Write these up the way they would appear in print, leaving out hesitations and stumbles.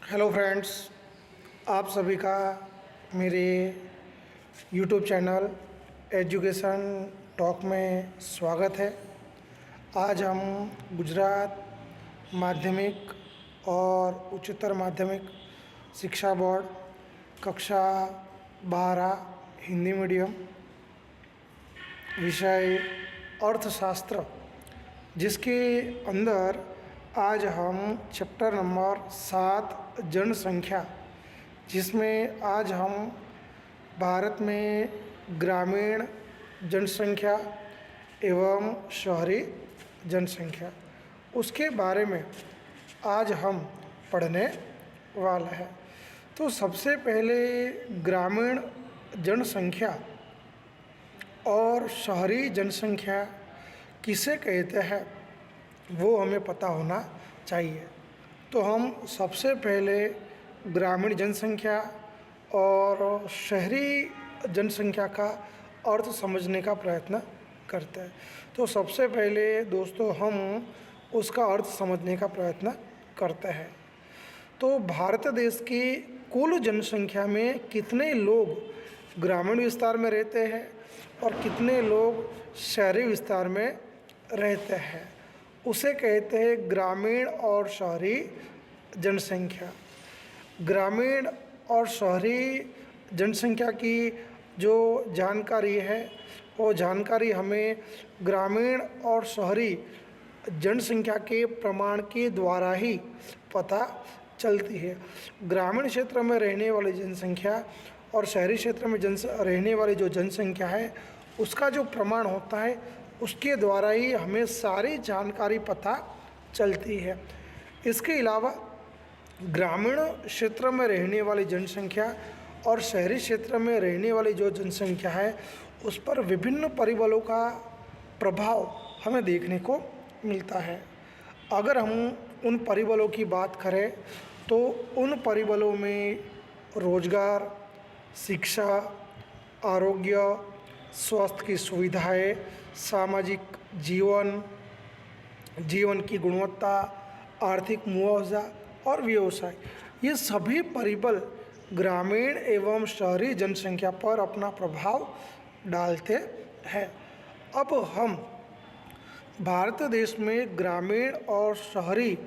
Hello friends, आप सभी का मेरे यूट्यूब चैनल एजुकेशन टॉक में स्वागत है। आज हम गुजरात माध्यमिक और उच्चतर माध्यमिक शिक्षा बोर्ड कक्षा 12 हिंदी मीडियम विषय अर्थशास्त्र, जिसके अंदर आज हम चैप्टर नंबर 7 जनसंख्या, जिसमें आज हम भारत में ग्रामीण जनसंख्या एवं शहरी जनसंख्या उसके बारे में आज हम पढ़ने वाला है। तो सबसे पहले ग्रामीण जनसंख्या और शहरी जनसंख्या किसे कहते हैं वो हमें पता होना चाहिए। तो हम सबसे पहले ग्रामीण जनसंख्या और शहरी जनसंख्या का अर्थ समझने का प्रयत्न करते हैं। तो सबसे पहले दोस्तों हम उसका अर्थ समझने का प्रयत्न करते हैं। तो भारत देश की कुल जनसंख्या में कितने लोग ग्रामीण विस्तार में रहते हैं और कितने लोग शहरी विस्तार में रहते हैं, उसे कहते हैं ग्रामीण और शहरी जनसंख्या। ग्रामीण और शहरी जनसंख्या की जो जानकारी है वो जानकारी हमें ग्रामीण और शहरी जनसंख्या के प्रमाण के द्वारा ही पता चलती है। ग्रामीण क्षेत्र में रहने वाली जनसंख्या और शहरी क्षेत्र में रहने वाली जो जनसंख्या है उसका जो प्रमाण होता है उसके द्वारा ही हमें सारी जानकारी पता चलती है। इसके अलावा ग्रामीण क्षेत्र में रहने वाली जनसंख्या और शहरी क्षेत्र में रहने वाली जो जनसंख्या है उस पर विभिन्न परिबलों का प्रभाव हमें देखने को मिलता है। अगर हम उन परिबलों की बात करें तो उन परिबलों में रोजगार, शिक्षा, आरोग्य, स्वास्थ्य की सुविधाएं, सामाजिक जीवन की गुणवत्ता, आर्थिक मुआवजा और व्यवसाय, ये सभी परिबल ग्रामीण एवं शहरी जनसंख्या पर अपना प्रभाव डालते हैं। अब हम भारत देश में ग्रामीण और शहरी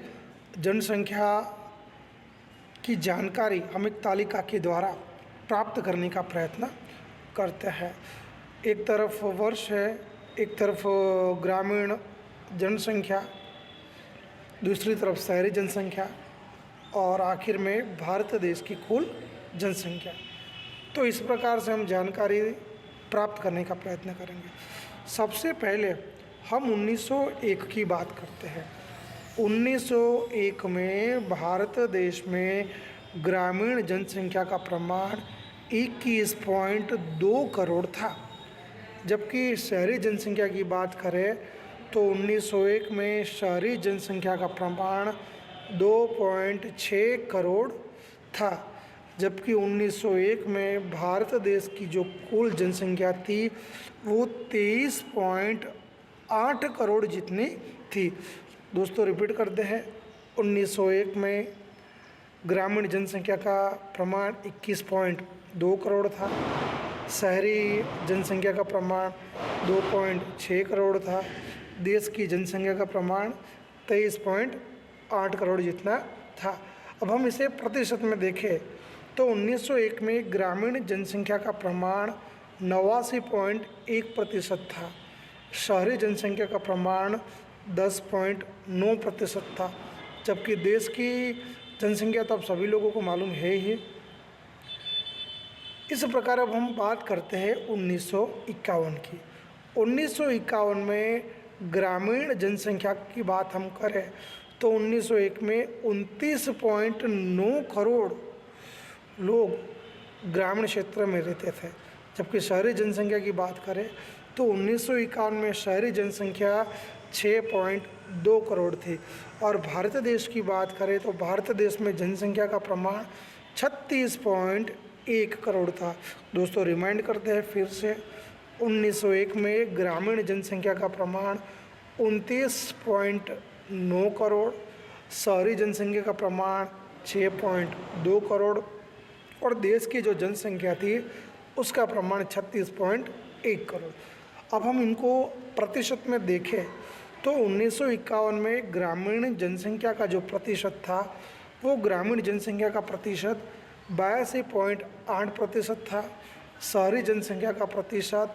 जनसंख्या की जानकारी हम एक तालिका के द्वारा प्राप्त करने का प्रयत्न करते हैं। एक तरफ वर्ष है, एक तरफ ग्रामीण जनसंख्या, दूसरी तरफ शहरी जनसंख्या और आखिर में भारत देश की कुल जनसंख्या। तो इस प्रकार से हम जानकारी प्राप्त करने का प्रयत्न करेंगे। सबसे पहले हम 1901 की बात करते हैं। 1901 में भारत देश में ग्रामीण जनसंख्या का प्रमाण 21.2 करोड़ था, जबकि शहरी जनसंख्या की बात करें तो 1901 में शहरी जनसंख्या का प्रमाण 2.6 करोड़ था, जबकि 1901 में भारत देश की जो कुल जनसंख्या थी वो 23.8 करोड़ जितनी थी। दोस्तों रिपीट करते हैं, 1901 में ग्रामीण जनसंख्या का प्रमाण 21.2 करोड़ था, शहरी जनसंख्या का प्रमाण 2.6 करोड़ था, देश की जनसंख्या का प्रमाण 23.8 करोड़ जितना था। अब हम इसे प्रतिशत में देखें तो 1901 में ग्रामीण जनसंख्या का प्रमाण 89.1% था, शहरी जनसंख्या का प्रमाण 10.9% था, जबकि देश की जनसंख्या तो अब सभी लोगों को मालूम है ही। इस प्रकार अब हम बात करते हैं 1951 की। 1951 में ग्रामीण जनसंख्या की बात हम करें तो 1901 में 29.9 करोड़ लोग ग्रामीण क्षेत्र में रहते थे, जबकि शहरी जनसंख्या की बात करें तो 1951 में शहरी जनसंख्या 6.2 करोड़ थी। और भारत देश की बात करें तो भारत देश में जनसंख्या का प्रमाण 36.1 करोड़ था। दोस्तों रिमाइंड करते हैं फिर से, 1901 में ग्रामीण जनसंख्या का प्रमाण 29.9 करोड़, शहरी जनसंख्या का प्रमाण 6.2 करोड़ और देश की जो जनसंख्या थी उसका प्रमाण 36.1 करोड़। अब हम इनको प्रतिशत में देखें तो 1951 में ग्रामीण जनसंख्या का जो प्रतिशत था वो ग्रामीण जनसंख्या का प्रतिशत 82.8% था। शहरी जनसंख्या का प्रतिशत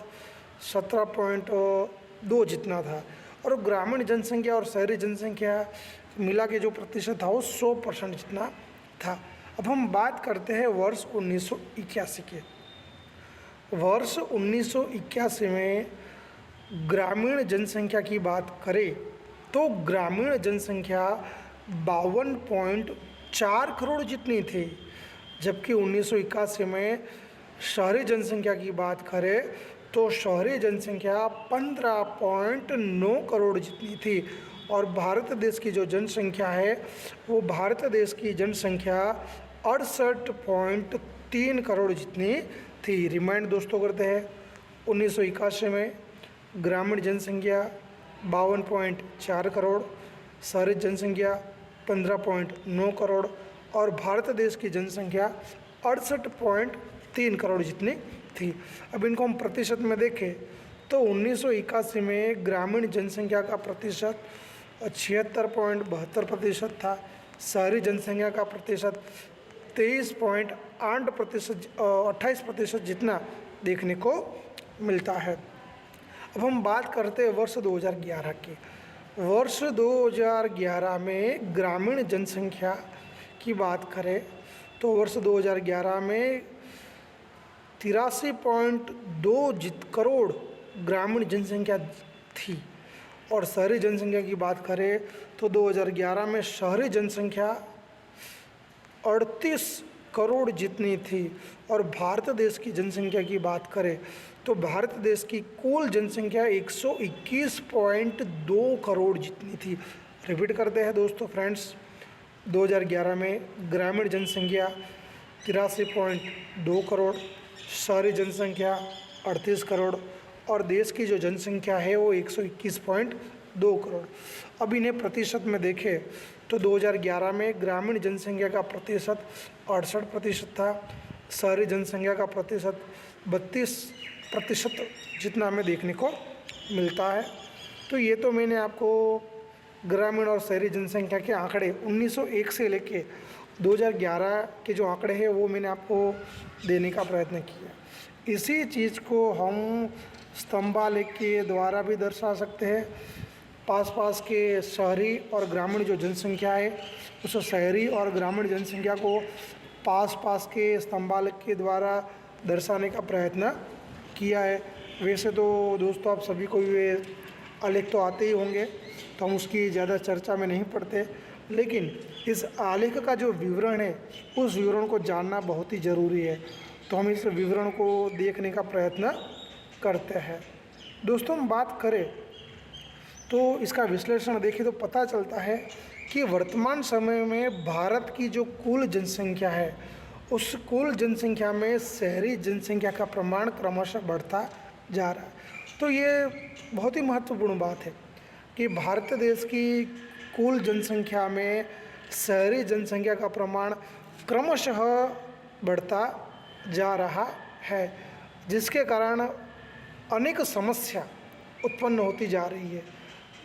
17.2 जितना था और ग्रामीण जनसंख्या और शहरी जनसंख्या मिला के जो प्रतिशत था वो 100% जितना था। अब हम बात करते हैं वर्ष 1981 के। वर्ष 1981 में ग्रामीण जनसंख्या की बात करें तो ग्रामीण जनसंख्या 52.4 करोड़ जितनी थी, जबकि 1981 में शहरी जनसंख्या की बात करें तो शहरी जनसंख्या 15.9 करोड़ जितनी थी और भारत देश की जो जनसंख्या है वो भारत देश की जनसंख्या 68.3 करोड़ जितनी थी। रिमाइंड दोस्तों करते हैं, 1981 में ग्रामीण जनसंख्या 52.4 करोड़, शहरी जनसंख्या 15.9 करोड़ और भारत देश की जनसंख्या 68.3 करोड़ जितनी थी। अब इनको हम प्रतिशत में देखें तो 1981 में ग्रामीण जनसंख्या का प्रतिशत 76.72% था, शहरी जनसंख्या का प्रतिशत 28% जितना देखने को मिलता है। अब हम बात करते हैं वर्ष 2011 की। वर्ष 2011 में ग्रामीण जनसंख्या की बात करें तो वर्ष 2011 में 83.2 करोड़ ग्रामीण जनसंख्या थी और शहरी जनसंख्या की बात करें तो 2011 में शहरी जनसंख्या 38 करोड़ जितनी थी और भारत देश की जनसंख्या की बात करें तो भारत देश की कुल जनसंख्या 121.2 करोड़ जितनी थी। रिपीट करते हैं दोस्तों फ्रेंड्स, 2011 में ग्रामीण जनसंख्या 83.2 करोड़, शहरी जनसंख्या 38 करोड़ और देश की जो जनसंख्या है वो 121.2 करोड़। अब इन्हें प्रतिशत में देखें तो 2011 में ग्रामीण जनसंख्या का प्रतिशत 68% था, शहरी जनसंख्या का प्रतिशत 32% जितना हमें देखने को मिलता है। तो ये तो मैंने आपको ग्रामीण और शहरी जनसंख्या के आंकड़े 1901 से लेके 2011 के जो आंकड़े हैं वो मैंने आपको देने का प्रयत्न किया। इसी चीज़ को हम स्तंभालेख के द्वारा भी दर्शा सकते हैं। पास के शहरी और ग्रामीण जो जनसंख्या है उस शहरी और ग्रामीण जनसंख्या को पास के स्तंभालेख के द्वारा दर्शाने का प्रयत्न किया है। वैसे तो दोस्तों आप सभी को ये आलेख तो आते ही होंगे तो हम उसकी ज़्यादा चर्चा में नहीं पड़ते, लेकिन इस आलेख का जो विवरण है उस विवरण को जानना बहुत ही ज़रूरी है, तो हम इस विवरण को देखने का प्रयत्न करते हैं। दोस्तों हम बात करें तो इसका विश्लेषण देखें तो पता चलता है कि वर्तमान समय में भारत की जो कुल जनसंख्या है उस कुल जनसंख्या में शहरी जनसंख्या का प्रमाण क्रमशः बढ़ता जा रहा है। तो ये बहुत ही महत्वपूर्ण बात है कि भारत देश की कुल जनसंख्या में शहरी जनसंख्या का प्रमाण क्रमशः बढ़ता जा रहा है, जिसके कारण अनेक समस्या उत्पन्न होती जा रही है।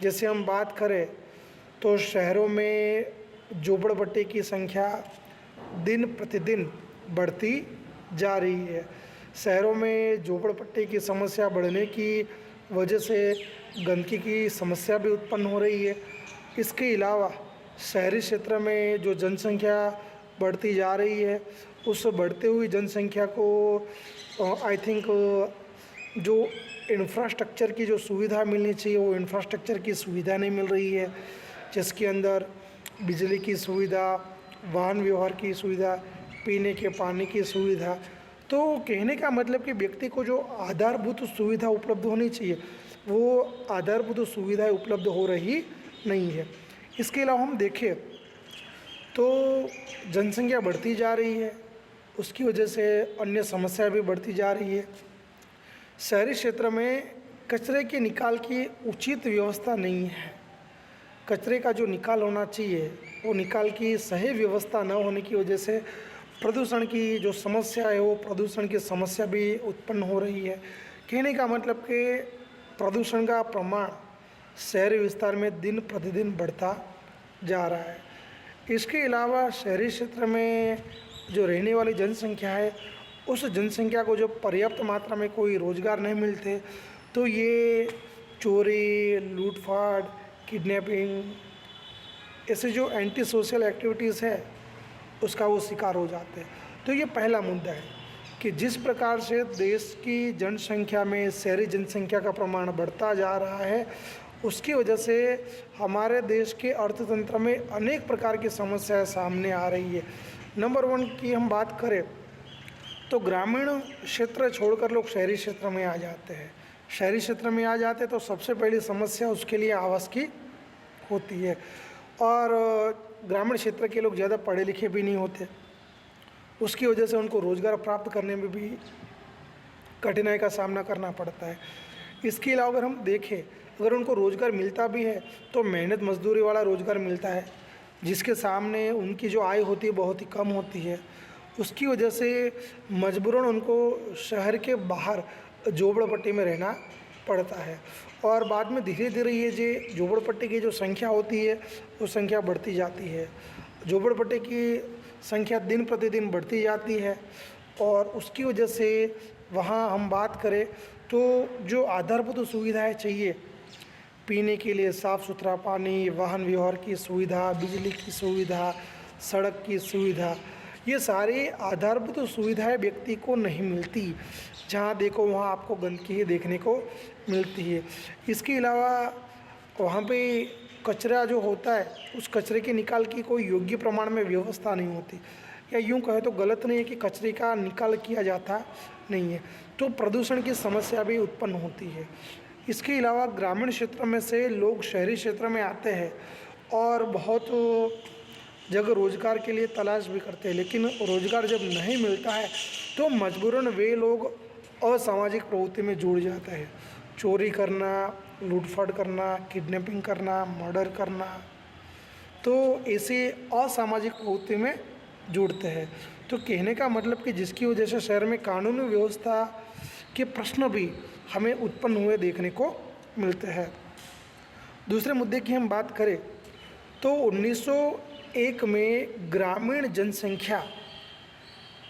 जैसे हम बात करें तो शहरों में झोपड़पट्टी की संख्या दिन प्रतिदिन बढ़ती जा रही है। शहरों में झोपड़पट्टी की समस्या बढ़ने की वजह से गंदगी की समस्या भी उत्पन्न हो रही है। इसके अलावा शहरी क्षेत्र में जो जनसंख्या बढ़ती जा रही है उस बढ़ती हुई जनसंख्या को आई थिंक जो इंफ्रास्ट्रक्चर की जो सुविधा मिलनी चाहिए वो इंफ्रास्ट्रक्चर की सुविधा नहीं मिल रही है, जिसके अंदर बिजली की सुविधा, वाहन व्यवहार की सुविधा, पीने के पानी की सुविधा। तो कहने का मतलब कि व्यक्ति को जो आधारभूत सुविधा उपलब्ध होनी चाहिए वो आधारभूत सुविधाएं उपलब्ध हो रही नहीं है। इसके अलावा हम देखें तो जनसंख्या बढ़ती जा रही है, उसकी वजह से अन्य समस्या भी बढ़ती जा रही है। शहरी क्षेत्र में कचरे के निकाल की उचित व्यवस्था नहीं है। कचरे का जो निकाल होना चाहिए वो निकाल की सही व्यवस्था न होने की वजह से प्रदूषण की जो समस्या है वो प्रदूषण की समस्या भी उत्पन्न हो रही है। कहने का मतलब कि प्रदूषण का प्रमाण शहरी विस्तार में दिन प्रतिदिन बढ़ता जा रहा है। इसके अलावा शहरी क्षेत्र में जो रहने वाली जनसंख्या है, उस जनसंख्या को जो पर्याप्त मात्रा में कोई रोज़गार नहीं मिलते, तो ये चोरी, लूटपाट, किडनैपिंग, ऐसे जो एंटी सोशल एक्टिविटीज़ है उसका वो शिकार हो जाते हैं। तो ये पहला मुद्दा है कि जिस प्रकार से देश की जनसंख्या में शहरी जनसंख्या का प्रमाण बढ़ता जा रहा है, उसकी वजह से हमारे देश के अर्थतंत्र में अनेक प्रकार की समस्याएं सामने आ रही है। नंबर 1 की हम बात करें तो ग्रामीण क्षेत्र छोड़कर लोग शहरी क्षेत्र में आ जाते हैं। शहरी क्षेत्र में आ जाते तो सबसे पहली समस्या उसके लिए आवास की होती है, और ग्रामीण क्षेत्र के लोग ज़्यादा पढ़े लिखे भी नहीं होते, उसकी वजह से उनको रोज़गार प्राप्त करने में भी कठिनाई का सामना करना पड़ता है। इसके अलावा अगर हम देखें, अगर उनको रोज़गार मिलता भी है तो मेहनत मजदूरी वाला रोज़गार मिलता है, जिसके सामने उनकी जो आय होती है बहुत ही कम होती है। उसकी वजह से मजबूरन उनको शहर के बाहर झोपड़पट्टी में रहना पड़ता है, और बाद में धीरे धीरे ये जो झोपड़पट्टी की जो संख्या होती है वो संख्या बढ़ती जाती है। झोपड़पट्टी की संख्या दिन प्रतिदिन बढ़ती जाती है, और उसकी वजह से वहाँ हम बात करें तो जो आधारभूत सुविधाएं चाहिए, पीने के लिए साफ़ सुथरा पानी, वाहन व्यवहार की सुविधा, बिजली की सुविधा, सड़क की सुविधा, ये सारी आधारभूत सुविधाएं व्यक्ति को नहीं मिलती। जहाँ देखो वहाँ आपको गंदगी ही देखने को मिलती है। इसके अलावा वहाँ पे कचरा जो होता है, उस कचरे के निकाल की कोई योग्य प्रमाण में व्यवस्था नहीं होती, या यूँ कहे तो गलत नहीं है कि कचरे का निकाल किया जाता नहीं है, तो प्रदूषण की समस्या भी उत्पन्न होती है। इसके अलावा ग्रामीण क्षेत्र में से लोग शहरी क्षेत्र में आते हैं और बहुत जगह रोज़गार के लिए तलाश भी करते हैं, लेकिन रोज़गार जब नहीं मिलता है तो मजबूरन वे लोग असामाजिक प्रवृत्ति में जुड़ जाते हैं। चोरी करना, लूटपाट करना, किडनैपिंग करना, मर्डर करना, तो ऐसे असामाजिक प्रवृत्ति में जुड़ते हैं। तो कहने का मतलब कि जिसकी वजह से शहर में कानूनी व्यवस्था के प्रश्न भी हमें उत्पन्न हुए देखने को मिलते हैं। दूसरे मुद्दे की हम बात करें तो 1901 में ग्रामीण जनसंख्या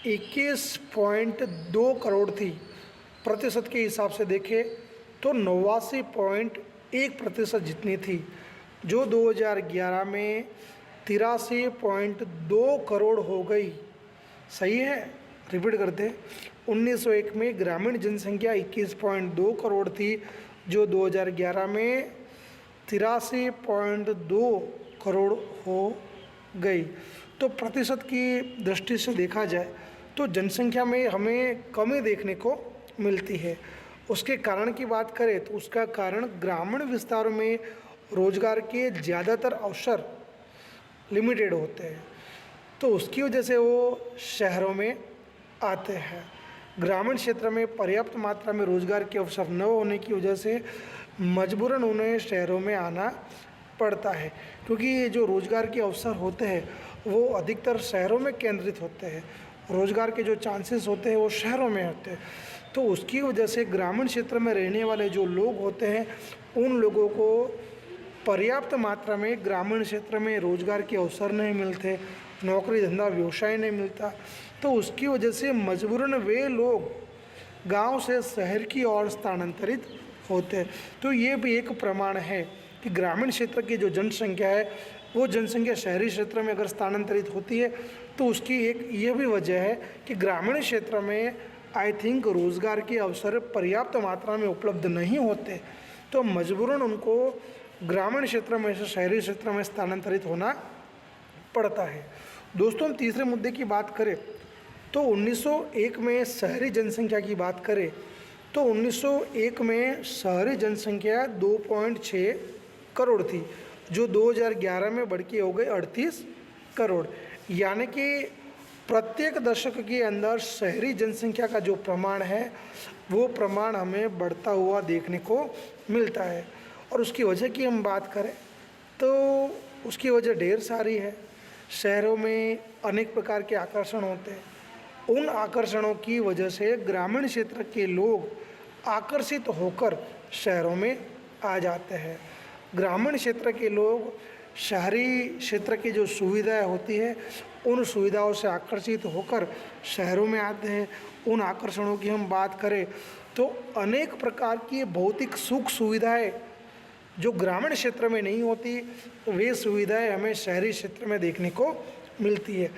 21.2 करोड़ थी। प्रतिशत के हिसाब से देखें तो 89.1% जितनी थी, जो 2011 में 83.2 करोड़ हो गई। सही है, रिपीट करते हैं, 1901 में ग्रामीण जनसंख्या 21.2 करोड़ थी, जो 2011 में 83.2 करोड़ हो गई। तो प्रतिशत की दृष्टि से देखा जाए तो जनसंख्या में हमें कमी देखने को मिलती है। उसके कारण की बात करें तो उसका कारण ग्रामीण विस्तारों में रोजगार के ज़्यादातर अवसर लिमिटेड होते हैं, तो उसकी वजह से वो शहरों में आते हैं। ग्रामीण क्षेत्र में पर्याप्त मात्रा में रोजगार के अवसर न होने की वजह से मजबूरन उन्हें शहरों में आना पड़ता है, क्योंकि ये जो रोजगार के अवसर होते हैं वो अधिकतर शहरों में केंद्रित होते हैं। रोजगार के जो चांसेस होते हैं वो शहरों में होते हैं, तो उसकी वजह से ग्रामीण क्षेत्र में रहने वाले जो लोग होते हैं उन लोगों को पर्याप्त मात्रा में ग्रामीण क्षेत्र में रोजगार के अवसर नहीं मिलते, नौकरी धंधा व्यवसाय नहीं मिलता, तो उसकी वजह से मजबूरन वे लोग गांव से शहर की ओर स्थानांतरित होते हैं। तो ये भी एक प्रमाण है कि ग्रामीण क्षेत्र की जो जनसंख्या है वो जनसंख्या शहरी क्षेत्र में अगर स्थानांतरित होती है तो उसकी एक ये भी वजह है कि ग्रामीण क्षेत्र में आई थिंक रोज़गार के अवसर पर्याप्त मात्रा में उपलब्ध नहीं होते, तो मजबूरन उनको ग्रामीण क्षेत्र में से शहरी क्षेत्र में स्थानांतरित होना पड़ता है। दोस्तों, हम तीसरे मुद्दे की बात करें तो 1901 में शहरी जनसंख्या की बात करें तो 1901 में शहरी जनसंख्या 2.6 करोड़ थी, जो 2011 में बढ़ के हो गई 38 करोड़। यानी कि प्रत्येक दशक के अंदर शहरी जनसंख्या का जो प्रमाण है वो प्रमाण हमें बढ़ता हुआ देखने को मिलता है। और उसकी वजह की हम बात करें तो उसकी वजह ढेर सारी है। शहरों में अनेक प्रकार के आकर्षण होते हैं। उन आकर्षणों की वजह से ग्रामीण क्षेत्र के लोग आकर्षित होकर शहरों में आ जाते हैं। ग्रामीण क्षेत्र के लोग शहरी क्षेत्र की जो सुविधाएं होती है उन सुविधाओं से आकर्षित होकर शहरों में आते हैं। उन आकर्षणों की हम बात करें तो अनेक प्रकार की भौतिक सुख सुविधाएं जो ग्रामीण क्षेत्र में नहीं होती वे सुविधाएं हमें शहरी क्षेत्र में देखने को मिलती है।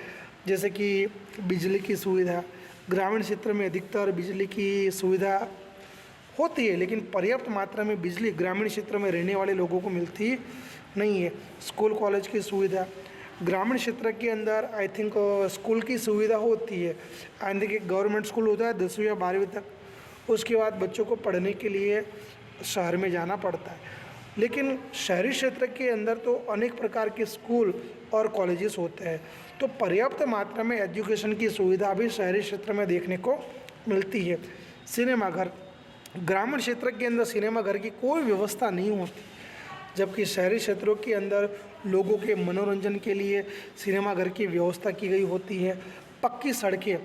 जैसे कि बिजली की सुविधा, ग्रामीण क्षेत्र में अधिकतर बिजली की सुविधा होती है लेकिन पर्याप्त मात्रा में बिजली ग्रामीण क्षेत्र में रहने वाले लोगों को मिलती नहीं है। स्कूल कॉलेज की सुविधा, ग्रामीण क्षेत्र के अंदर आई थिंक स्कूल की सुविधा होती है। आई थिंक एक गवर्नमेंट स्कूल होता है 10वीं या 12वीं तक, उसके बाद बच्चों को पढ़ने के लिए शहर में जाना पड़ता है। लेकिन शहरी क्षेत्र के अंदर तो अनेक प्रकार के स्कूल और कॉलेजेस होते हैं, तो पर्याप्त मात्रा में एजुकेशन की सुविधा भी शहरी क्षेत्र में देखने को मिलती है। सिनेमाघर, ग्रामीण क्षेत्र के अंदर सिनेमाघर की कोई व्यवस्था नहीं होती, जबकि शहरी क्षेत्रों के अंदर लोगों के मनोरंजन के लिए सिनेमाघर की व्यवस्था की गई होती है। पक्की सड़कें,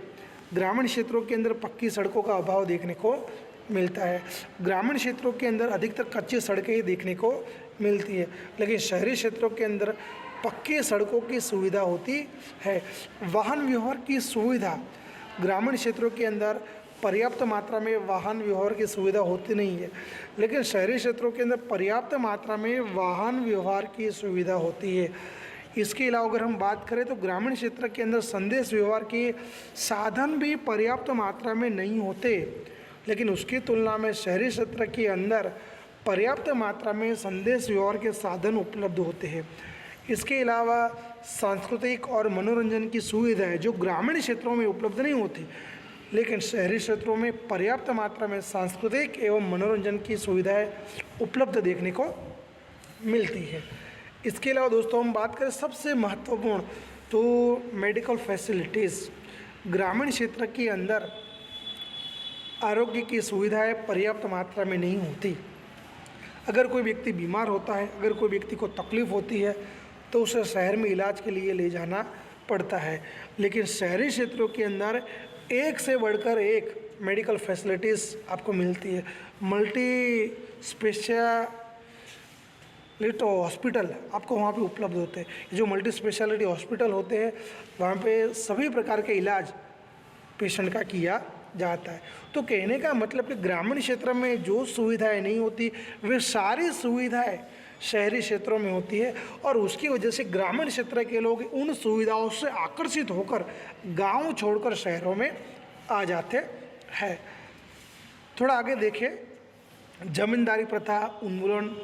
ग्रामीण क्षेत्रों के अंदर पक्की सड़कों का अभाव देखने को मिलता है। ग्रामीण क्षेत्रों के अंदर अधिकतर कच्ची सड़कें ही देखने को मिलती है, लेकिन शहरी क्षेत्रों के अंदर पक्की सड़कों की सुविधा होती है। वाहन व्यवहार की सुविधा, ग्रामीण क्षेत्रों के अंदर पर्याप्त मात्रा में वाहन व्यवहार की सुविधा होती नहीं है, लेकिन शहरी क्षेत्रों के अंदर पर्याप्त मात्रा में वाहन व्यवहार की सुविधा होती है। इसके अलावा अगर हम बात करें तो ग्रामीण क्षेत्र के अंदर संदेश व्यवहार के साधन भी पर्याप्त मात्रा में नहीं होते, लेकिन उसकी तुलना में शहरी क्षेत्र के अंदर पर्याप्त मात्रा में संदेश व्यवहार के साधन उपलब्ध होते हैं। इसके अलावा सांस्कृतिक और मनोरंजन की सुविधाएं जो ग्रामीण क्षेत्रों में उपलब्ध नहीं होती, लेकिन शहरी क्षेत्रों में पर्याप्त मात्रा में सांस्कृतिक एवं मनोरंजन की सुविधाएं उपलब्ध देखने को मिलती है। इसके अलावा दोस्तों हम बात करें सबसे महत्वपूर्ण तो मेडिकल फैसिलिटीज़, ग्रामीण क्षेत्र के अंदर आरोग्य की सुविधाएं पर्याप्त मात्रा में नहीं होती। अगर कोई व्यक्ति बीमार होता है, अगर कोई व्यक्ति को तकलीफ़ होती है तो उसे शहर में इलाज के लिए ले जाना पड़ता है, लेकिन शहरी क्षेत्रों के अंदर एक से बढ़कर एक मेडिकल फैसिलिटीज़ आपको मिलती है। मल्टी स्पेशलिटी हॉस्पिटल आपको वहाँ पे उपलब्ध होते हैं। जो मल्टी स्पेशलिटी हॉस्पिटल होते हैं वहाँ पे सभी प्रकार के इलाज पेशेंट का किया जाता है। तो कहने का मतलब कि ग्रामीण क्षेत्र में जो सुविधाएं नहीं होती वे सारी सुविधाएं शहरी क्षेत्रों में होती है, और उसकी वजह से ग्रामीण क्षेत्र के लोग उन सुविधाओं से आकर्षित होकर गांव छोड़कर शहरों में आ जाते हैं। थोड़ा आगे देखें, जमींदारी प्रथा उन्मूलन,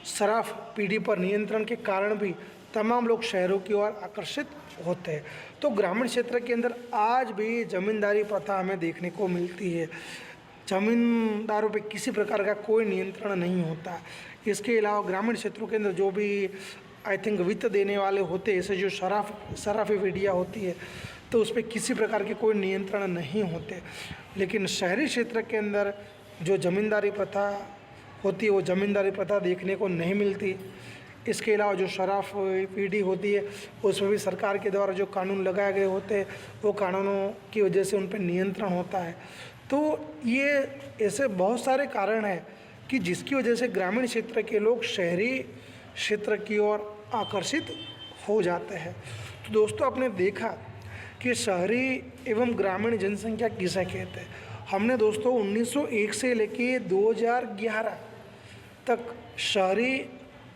शराब पीढ़ी पर नियंत्रण के कारण भी तमाम लोग शहरों की ओर आकर्षित होते हैं। तो ग्रामीण क्षेत्र के अंदर आज भी जमींदारी प्रथा हमें देखने को मिलती है। जमींदारों पे किसी प्रकार का कोई नियंत्रण नहीं होता। इसके अलावा ग्रामीण क्षेत्रों के अंदर जो भी आई थिंक वित्त देने वाले होते हैं, ऐसे जो शराफी पीढ़ियाँ होती है, तो उस पर किसी प्रकार के कोई नियंत्रण नहीं होते। लेकिन शहरी क्षेत्र के अंदर जो जमींदारी प्रथा होती है वो जमींदारी प्रथा देखने को नहीं मिलती। इसके अलावा जो शराफ पीढ़ी होती है उसमें भी सरकार के द्वारा जो कानून लगाए गए होते हैं वो कानूनों की वजह से उन पर नियंत्रण होता है। तो ये ऐसे बहुत सारे कारण हैं कि जिसकी वजह से ग्रामीण क्षेत्र के लोग शहरी क्षेत्र की ओर आकर्षित हो जाते हैं। तो दोस्तों आपने देखा कि शहरी एवं ग्रामीण जनसंख्या किसे कहते हैं। हमने दोस्तों 1901 से लेके 2011 तक शहरी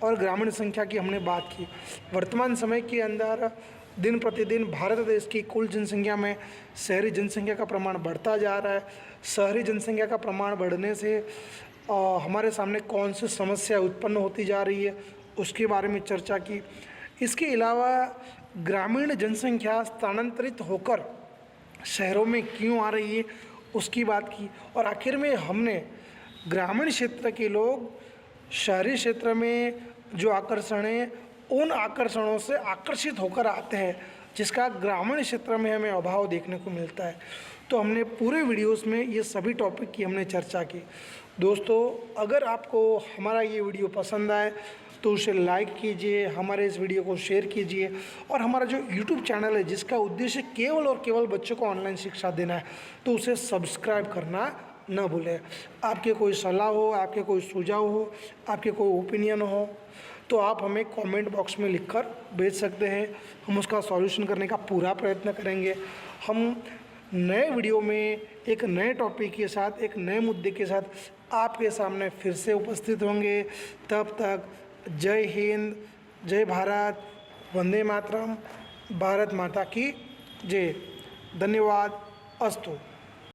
और ग्रामीण संख्या की हमने बात की। वर्तमान समय के अंदर दिन प्रतिदिन भारत देश की कुल जनसंख्या में शहरी जनसंख्या का प्रमाण बढ़ता जा रहा है। शहरी जनसंख्या का प्रमाण बढ़ने से हमारे सामने कौन सी समस्या उत्पन्न होती जा रही है उसके बारे में चर्चा की। इसके अलावा ग्रामीण जनसंख्या स्थानांतरित होकर शहरों में क्यों आ रही है उसकी बात की, और आखिर में हमने ग्रामीण क्षेत्र के लोग शहरी क्षेत्र में जो आकर्षण है उन आकर्षणों से आकर्षित होकर आते हैं जिसका ग्रामीण क्षेत्र में हमें अभाव देखने को मिलता है। तो हमने पूरे वीडियोस में ये सभी टॉपिक की हमने चर्चा की। दोस्तों अगर आपको हमारा ये वीडियो पसंद आए तो उसे लाइक कीजिए, हमारे इस वीडियो को शेयर कीजिए और हमारा जो यूट्यूब चैनल है जिसका उद्देश्य केवल और केवल बच्चों को ऑनलाइन शिक्षा देना है, तो उसे सब्सक्राइब करना न भूलें। आपके कोई सलाह हो, आपके कोई सुझाव हो, आपके कोई ओपिनियन हो तो आप हमें कमेंट बॉक्स में लिखकर भेज सकते हैं। हम उसका सॉल्यूशन करने का पूरा प्रयत्न करेंगे। हम नए वीडियो में एक नए टॉपिक के साथ, एक नए मुद्दे के साथ आपके सामने फिर से उपस्थित होंगे। तब तक जय हिंद, जय भारत, वंदे मातरम, भारत माता की जय। धन्यवाद। अस्तु।